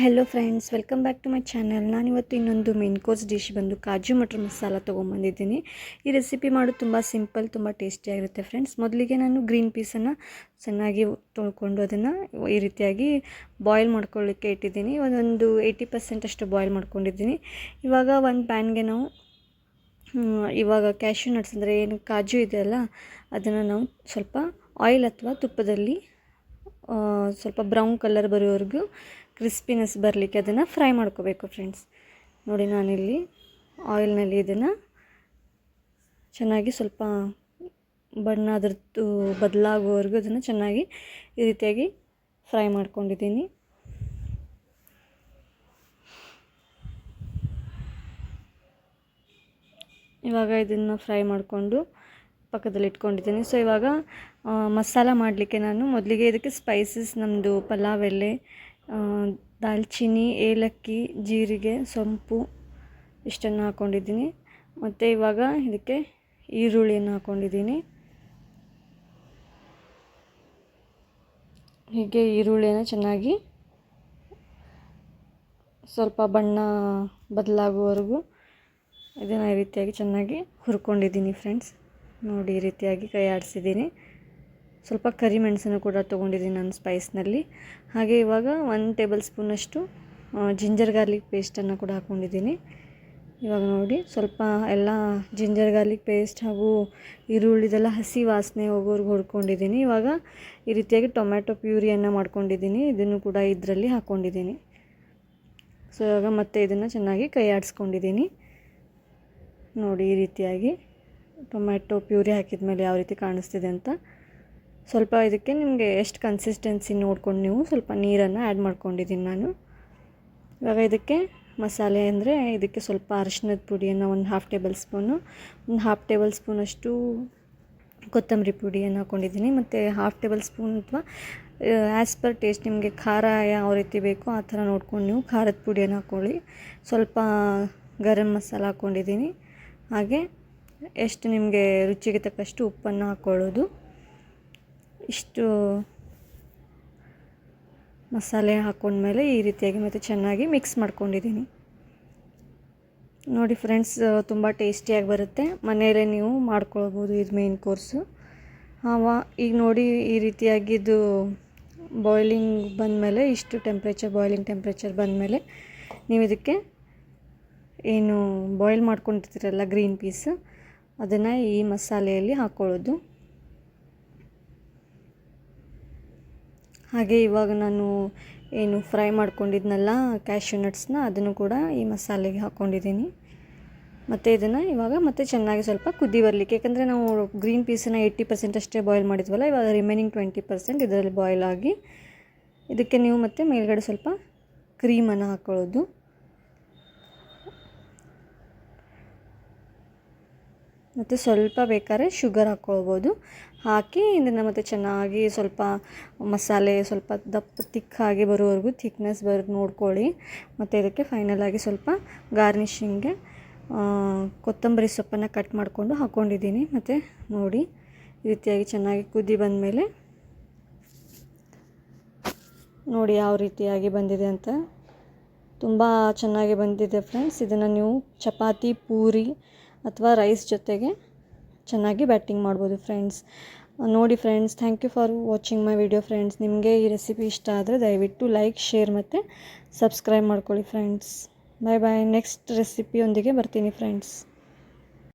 Hello friends, welcome back to my channel. ನಾನಿವತ್ತು ಇನ್ನೊಂದು main course dish ಬಂದು ಕಾಜು ಮಟರ್ ಮಸಾಲ ತೊಗೊಂಬಂದಿದ್ದೀನಿ. ಈ ರೆಸಿಪಿ ಮಾಡೋದು ತುಂಬ ಸಿಂಪಲ್, ತುಂಬ ಟೇಸ್ಟಿಯಾಗಿರುತ್ತೆ ಫ್ರೆಂಡ್ಸ್. ಮೊದಲಿಗೆ ನಾನು ಗ್ರೀನ್ ಪೀಸನ್ನು ಚೆನ್ನಾಗಿ ತೊಳ್ಕೊಂಡು ಅದನ್ನು ಈ ರೀತಿಯಾಗಿ ಬಾಯ್ಲ್ ಮಾಡ್ಕೊಳ್ಳಿಕ್ಕೆ ಇಟ್ಟಿದ್ದೀನಿ. ಒಂದು 80% ಅಷ್ಟು ಬಾಯ್ಲ್ ಮಾಡ್ಕೊಂಡಿದ್ದೀನಿ. ಇವಾಗ ಒಂದು ಪ್ಯಾನ್ಗೆ ನಾವು ಇವಾಗ ಕ್ಯಾಶ್ಯೂ ನಟ್ಸ್ ಅಂದರೆ ಏನು ಕಾಜು ಇದೆಯಲ್ಲ, ಅದನ್ನು ನಾವು ಸ್ವಲ್ಪ ಆಯಿಲ್ ಅಥವಾ ತುಪ್ಪದಲ್ಲಿ ಸ್ವಲ್ಪ ಬ್ರೌನ್ ಕಲರ್ ಬರೋವರೆಗೂ ಕ್ರಿಸ್ಪಿನೆಸ್ ಬರಲಿಕ್ಕೆ ಅದನ್ನು ಫ್ರೈ ಮಾಡ್ಕೋಬೇಕು ಫ್ರೆಂಡ್ಸ್. ನೋಡಿ, ನಾನಿಲ್ಲಿ ಆಯಿಲ್ನಲ್ಲಿ ಇದನ್ನು ಚೆನ್ನಾಗಿ ಸ್ವಲ್ಪ ಬಣ್ಣ ಅದರದ್ದು ಬದಲಾಗುವವರೆಗೂ ಅದನ್ನು ಚೆನ್ನಾಗಿ ಈ ರೀತಿಯಾಗಿ ಫ್ರೈ ಮಾಡ್ಕೊಂಡಿದ್ದೀನಿ. ಇವಾಗ ಇದನ್ನು ಫ್ರೈ ಮಾಡಿಕೊಂಡು ಪಕ್ಕದಲ್ಲಿ ಇಟ್ಕೊಂಡಿದ್ದೀನಿ. ಸೊ ಇವಾಗ ಮಸಾಲ ಮಾಡಲಿಕ್ಕೆ ನಾನು ಮೊದಲಿಗೆ ಇದಕ್ಕೆ ಸ್ಪೈಸಸ್ ನಮ್ಮದು ಪಲಾವ್ ಎಲೆ, ದಾಲ್ಚಿನ್ನಿ, ಏಲಕ್ಕಿ, ಜೀರಿಗೆ, ಸೊಂಪು ಇಷ್ಟನ್ನು ಹಾಕ್ಕೊಂಡಿದ್ದೀನಿ. ಮತ್ತು ಇವಾಗ ಇದಕ್ಕೆ ಈರುಳ್ಳಿಯನ್ನು ಹಾಕ್ಕೊಂಡಿದ್ದೀನಿ. ಹೀಗೆ ಈರುಳ್ಳಿಯನ್ನು ಚೆನ್ನಾಗಿ ಸ್ವಲ್ಪ ಬಣ್ಣ ಬದಲಾಗುವವರೆಗೂ ಇದನ್ನು ಈ ರೀತಿಯಾಗಿ ಚೆನ್ನಾಗಿ ಹುರ್ಕೊಂಡಿದ್ದೀನಿ ಫ್ರೆಂಡ್ಸ್. ನೋಡಿ, ಈ ರೀತಿಯಾಗಿ ಕೈ ಆಡಿಸಿದ್ದೀನಿ. ಸ್ವಲ್ಪ ಕರಿಮೆಣಸನ್ನು ಕೂಡ ತೊಗೊಂಡಿದ್ದೀನಿ ನಾನು ಸ್ಪೈಸ್ನಲ್ಲಿ. ಹಾಗೆ ಇವಾಗ 1 ಟೇಬಲ್ ಸ್ಪೂನಷ್ಟು ಜಿಂಜರ್ ಗಾರ್ಲಿಕ್ ಪೇಸ್ಟನ್ನು ಕೂಡ ಹಾಕ್ಕೊಂಡಿದ್ದೀನಿ. ಇವಾಗ ನೋಡಿ, ಸ್ವಲ್ಪ ಎಲ್ಲ ಜಿಂಜರ್ ಗಾರ್ಲಿಕ್ ಪೇಸ್ಟ್ ಹಾಗೂ ಈರುಳ್ಳಿದೆಲ್ಲ ಹಸಿ ವಾಸನೆ ಹೋಗೋರ್ಗೆ ಹುರ್ಕೊಂಡಿದ್ದೀನಿ. ಇವಾಗ ಈ ರೀತಿಯಾಗಿ ಟೊಮ್ಯಾಟೊ ಪ್ಯೂರಿಯನ್ನು ಮಾಡ್ಕೊಂಡಿದ್ದೀನಿ. ಇದನ್ನು ಕೂಡ ಇದರಲ್ಲಿ ಹಾಕ್ಕೊಂಡಿದ್ದೀನಿ. ಸೊ ಇವಾಗ ಮತ್ತೆ ಇದನ್ನು ಚೆನ್ನಾಗಿ ಕೈ ಆಡಿಸ್ಕೊಂಡಿದ್ದೀನಿ. ನೋಡಿ, ಈ ರೀತಿಯಾಗಿ ಟೊಮ್ಯಾಟೊ ಪ್ಯೂರಿ ಹಾಕಿದ ಮೇಲೆ ಯಾವ ರೀತಿ ಕಾಣಿಸ್ತಿದೆ ಅಂತ. ಸ್ವಲ್ಪ ಇದಕ್ಕೆ ನಿಮಗೆ ಎಷ್ಟು ಕನ್ಸಿಸ್ಟೆನ್ಸಿ ನೋಡ್ಕೊಂಡು ನೀವು ಸ್ವಲ್ಪ ನೀರನ್ನು ಆ್ಯಡ್ ಮಾಡ್ಕೊಂಡಿದ್ದೀನಿ ನಾನು. ಇವಾಗ ಇದಕ್ಕೆ ಮಸಾಲೆ ಅಂದರೆ ಇದಕ್ಕೆ ಸ್ವಲ್ಪ ಅರಿಶಿಣದ ಪುಡಿಯನ್ನು ಒಂದು 1/2 ಟೇಬಲ್ ಸ್ಪೂನು, ಒಂದು 1/2 ಟೇಬಲ್ ಸ್ಪೂನಷ್ಟು ಕೊತ್ತಂಬರಿ ಪುಡಿಯನ್ನು ಹಾಕ್ಕೊಂಡಿದ್ದೀನಿ. ಮತ್ತು 1/2 ಟೇಬಲ್ ಸ್ಪೂನ್ ಅಥವಾ ಆ್ಯಸ್ ಪರ್ ಟೇಸ್ಟ್ ನಿಮಗೆ ಖಾರ ಯಾವ ರೀತಿ ಬೇಕೋ ಆ ಥರ ನೋಡ್ಕೊಂಡು ನೀವು ಖಾರದ ಪುಡಿಯನ್ನು ಹಾಕ್ಕೊಳ್ಳಿ. ಸ್ವಲ್ಪ ಗರಂ ಮಸಾಲ ಹಾಕ್ಕೊಂಡಿದ್ದೀನಿ. ಹಾಗೆ ಎಷ್ಟು ನಿಮಗೆ ರುಚಿಗೆ ತಕ್ಕಷ್ಟು ಉಪ್ಪನ್ನು ಹಾಕ್ಕೊಳ್ಳೋದು. ಇಷ್ಟು ಮಸಾಲೆ ಹಾಕ್ಕೊಂಡ್ಮೇಲೆ ಈ ರೀತಿಯಾಗಿ ಮತ್ತು ಚೆನ್ನಾಗಿ ಮಿಕ್ಸ್ ಮಾಡ್ಕೊಂಡಿದ್ದೀನಿ. ನೋಡಿ ಫ್ರೆಂಡ್ಸ್, ತುಂಬ ಟೇಸ್ಟಿಯಾಗಿ ಬರುತ್ತೆ. ಮನೆಯಲ್ಲೇ ನೀವು ಮಾಡ್ಕೊಳ್ಬೋದು ಇದು ಮೇನ್ ಕೋರ್ಸು. ಈಗ ನೋಡಿ, ಈ ರೀತಿಯಾಗಿ ಇದು ಬಾಯ್ಲಿಂಗ್ ಬಂದಮೇಲೆ, ಇಷ್ಟು ಬಾಯ್ಲಿಂಗ್ ಟೆಂಪ್ರೇಚರ್ ಬಂದಮೇಲೆ ನೀವು ಇದಕ್ಕೆ ಏನು ಬಾಯ್ಲ್ ಮಾಡ್ಕೊಂಡಿರ್ತೀರಲ್ಲ ಗ್ರೀನ್ ಪೀಸ್, ಅದನ್ನು ಈ ಮಸಾಲೆಯಲ್ಲಿ ಹಾಕ್ಕೊಳ್ಳೋದು. ಹಾಗೆ ಇವಾಗ ನಾನು ಏನು ಫ್ರೈ ಮಾಡ್ಕೊಂಡಿದ್ನಲ್ಲ ಕ್ಯಾಶ್ಯೂ ನಟ್ಸ್ನ, ಅದನ್ನು ಕೂಡ ಈ ಮಸಾಲೆಗೆ ಹಾಕ್ಕೊಂಡಿದ್ದೀನಿ. ಮತ್ತು ಇದನ್ನು ಇವಾಗ ಮತ್ತೆ ಚೆನ್ನಾಗಿ ಸ್ವಲ್ಪ ಕುದಿ ಬರಲಿಕ್ಕೆ, ಯಾಕಂದರೆ ನಾವು ಗ್ರೀನ್ ಪೀಸನ್ನು 80% ಅಷ್ಟೇ ಬಾಯ್ಲ್ ಮಾಡಿದ್ವಲ್ಲ, ಇವಾಗ ರಿಮೈನಿಂಗ್ 20% ಇದರಲ್ಲಿ ಬಾಯ್ಲ್ ಆಗಿ, ಇದಕ್ಕೆ ನೀವು ಮತ್ತೆ ಮೇಲ್ಗಡೆ ಸ್ವಲ್ಪ ಕ್ರೀಮನ್ನು ಹಾಕ್ಕೊಳ್ಳೋದು. ಮತ್ತು ಸ್ವಲ್ಪ ಬೇಕಾದ್ರೆ ಶುಗರ್ ಹಾಕ್ಕೊಳ್ಬೋದು. ಹಾಕಿ ಇದನ್ನು ಮತ್ತು ಚೆನ್ನಾಗಿ ಸ್ವಲ್ಪ ಮಸಾಲೆ ಸ್ವಲ್ಪ ತಿಕ್ಕಾಗಿ ಬರೋವರೆಗೂ ಥಿಕ್ನೆಸ್ ನೋಡ್ಕೊಳ್ಳಿ. ಮತ್ತು ಇದಕ್ಕೆ ಫೈನಲಾಗಿ ಸ್ವಲ್ಪ ಗಾರ್ನಿಷಿಂಗ್ಗೆ ಕೊತ್ತಂಬರಿ ಸೊಪ್ಪನ್ನು ಕಟ್ ಮಾಡಿಕೊಂಡು ಹಾಕ್ಕೊಂಡಿದ್ದೀನಿ. ಮತ್ತು ನೋಡಿ, ಈ ರೀತಿಯಾಗಿ ಚೆನ್ನಾಗಿ ಕುದಿ ಬಂದಮೇಲೆ ನೋಡಿ ಯಾವ ರೀತಿಯಾಗಿ ಬಂದಿದೆ ಅಂತ. ತುಂಬ ಚೆನ್ನಾಗಿ ಬಂದಿದೆ ಫ್ರೆಂಡ್ಸ್. ಇದನ್ನು ನೀವು ಚಪಾತಿ, ಪೂರಿ ಅಥವಾ ರೈಸ್ ಜೊತೆಗೆ ಚೆನ್ನಾಗಿ ಬ್ಯಾಟಿಂಗ್ ಮಾಡ್ಬೋದು ಫ್ರೆಂಡ್ಸ್. ನೋಡಿ friends, thank you for watching my video friends. ನಿಮಗೆ ಈ ರೆಸಿಪಿ ಇಷ್ಟ ಆದರೆ ದಯವಿಟ್ಟು ಲೈಕ್, ಶೇರ್ ಮತ್ತು ಸಬ್ಸ್ಕ್ರೈಬ್ ಮಾಡ್ಕೊಳ್ಳಿ ಫ್ರೆಂಡ್ಸ್. Bye bye. ನೆಕ್ಸ್ಟ್ ರೆಸಿಪಿಯೊಂದಿಗೆ ಬರ್ತೀನಿ ಫ್ರೆಂಡ್ಸ್.